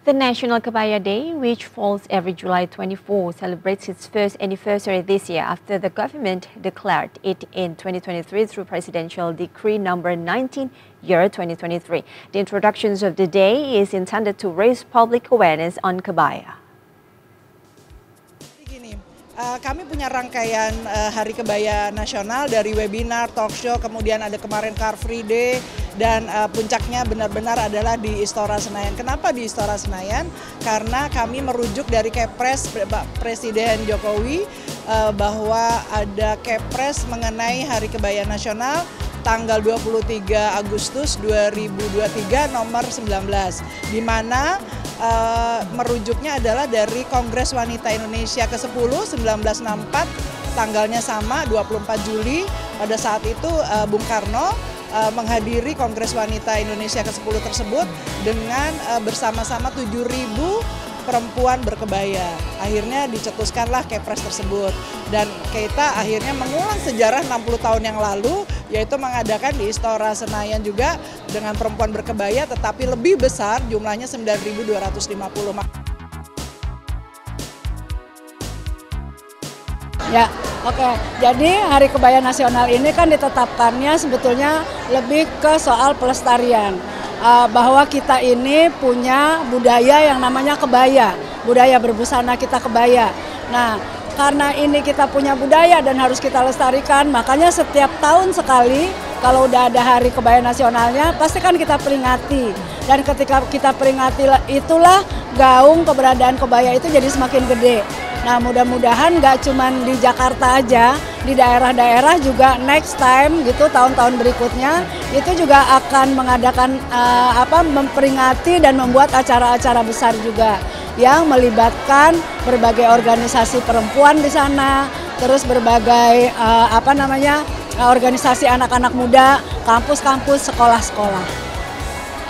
The National Kebaya Day, which falls every July 24, celebrates its first anniversary this year after the government declared it in 2023 through Presidential Decree number 19, year 2023. The introduction of the day is intended to raise public awareness on kebaya. Kami punya rangkaian Hari Kebaya Nasional dari webinar, talk show, kemudian ada kemarin Car Free Day, dan puncaknya benar-benar adalah di Istora Senayan. Kenapa di Istora Senayan? Karena kami merujuk dari Kepres Presiden Jokowi bahwa ada Kepres mengenai Hari Kebaya Nasional tanggal 23 Agustus 2023 nomor 19, di mana merujuknya adalah dari Kongres Wanita Indonesia ke-10 1964, tanggalnya sama 24 Juli. Pada saat itu Bung Karno menghadiri Kongres Wanita Indonesia ke-10 tersebut dengan bersama-sama 7.000 perempuan berkebaya. Akhirnya dicetuskanlah Kepres tersebut, dan kita akhirnya mengulang sejarah 60 tahun yang lalu, yaitu mengadakan di Istora Senayan juga dengan perempuan berkebaya, tetapi lebih besar, jumlahnya 9.250. Ya, oke. Jadi Hari Kebaya Nasional ini kan ditetapkannya sebetulnya lebih ke soal pelestarian. Bahwa kita ini punya budaya yang namanya kebaya, budaya berbusana kita kebaya. Nah, karena ini kita punya budaya dan harus kita lestarikan, makanya setiap tahun sekali kalau udah ada Hari Kebaya Nasionalnya, pasti kan kita peringati. Dan ketika kita peringati itulah gaung keberadaan kebaya itu jadi semakin gede. Nah, mudah-mudahan nggak cuma di Jakarta aja, di daerah-daerah juga next time gitu, tahun-tahun berikutnya itu juga akan mengadakan memperingati dan membuat acara-acara besar juga yang melibatkan berbagai organisasi perempuan di sana, terus berbagai organisasi anak-anak muda, kampus-kampus, sekolah-sekolah.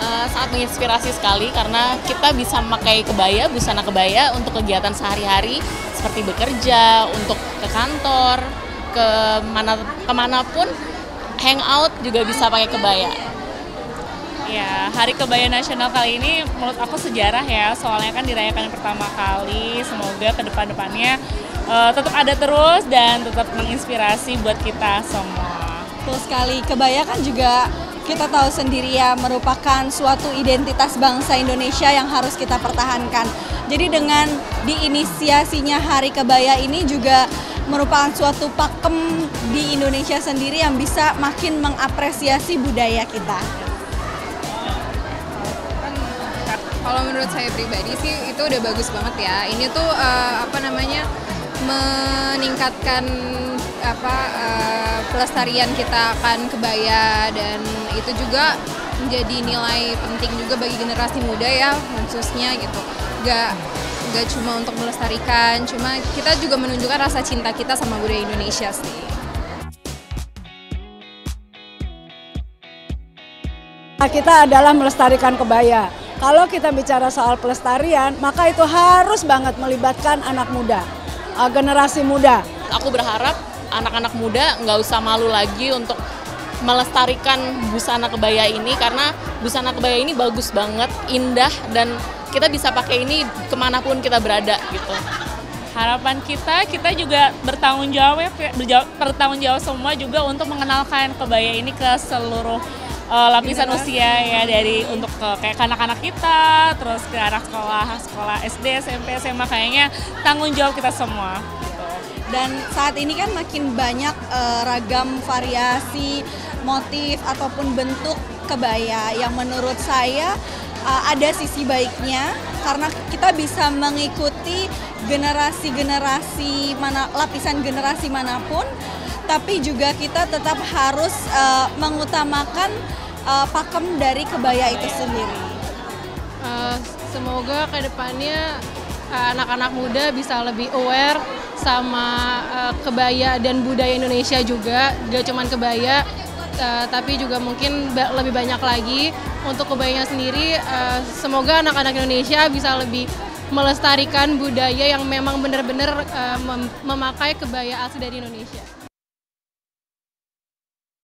Sangat menginspirasi sekali karena kita bisa memakai kebaya, busana kebaya untuk kegiatan sehari-hari seperti bekerja, untuk ke kantor, kemanapun, hangout juga bisa pakai kebaya. Ya, Hari Kebaya Nasional kali ini menurut aku sejarah ya, soalnya kan dirayakan pertama kali. Semoga ke depan-depannya tetap ada terus dan tetap menginspirasi buat kita semua. Betul sekali, kebaya kan juga kita tahu sendiri ya, merupakan suatu identitas bangsa Indonesia yang harus kita pertahankan. Jadi dengan diinisiasinya Hari Kebaya ini juga merupakan suatu pakem di Indonesia sendiri yang bisa makin mengapresiasi budaya kita. Kalau menurut saya pribadi sih itu udah bagus banget ya. Ini tuh meningkatkan pelestarian kita akan kebaya, dan itu juga menjadi nilai penting juga bagi generasi muda ya, khususnya gitu. Gak cuma untuk melestarikan, cuma kita juga menunjukkan rasa cinta kita sama budaya Indonesia sih. Kita adalah melestarikan kebaya. Kalau kita bicara soal pelestarian, maka itu harus banget melibatkan anak muda, generasi muda. Aku berharap anak-anak muda nggak usah malu lagi untuk melestarikan busana kebaya ini, karena busana kebaya ini bagus banget, indah, dan kita bisa pakai ini kemanapun kita berada gitu. Harapan kita juga bertanggung jawab semua juga untuk mengenalkan kebaya ini ke seluruh lapisan usia ya, dari untuk kayak anak-anak kita, terus ke anak sekolah SD, SMP, SMA, kayaknya tanggung jawab kita semua. Dan saat ini kan makin banyak ragam variasi, motif ataupun bentuk kebaya yang menurut saya ada sisi baiknya, karena kita bisa mengikuti generasi-generasi lapisan generasi manapun, tapi juga kita tetap harus mengutamakan pakem dari kebaya itu sendiri. Semoga kedepannya anak-anak muda bisa lebih aware sama kebaya dan budaya Indonesia juga, gak cuman kebaya, tapi juga mungkin lebih banyak lagi untuk kebayanya sendiri. Semoga anak-anak Indonesia bisa lebih melestarikan budaya yang memang benar-benar memakai kebaya asli dari Indonesia.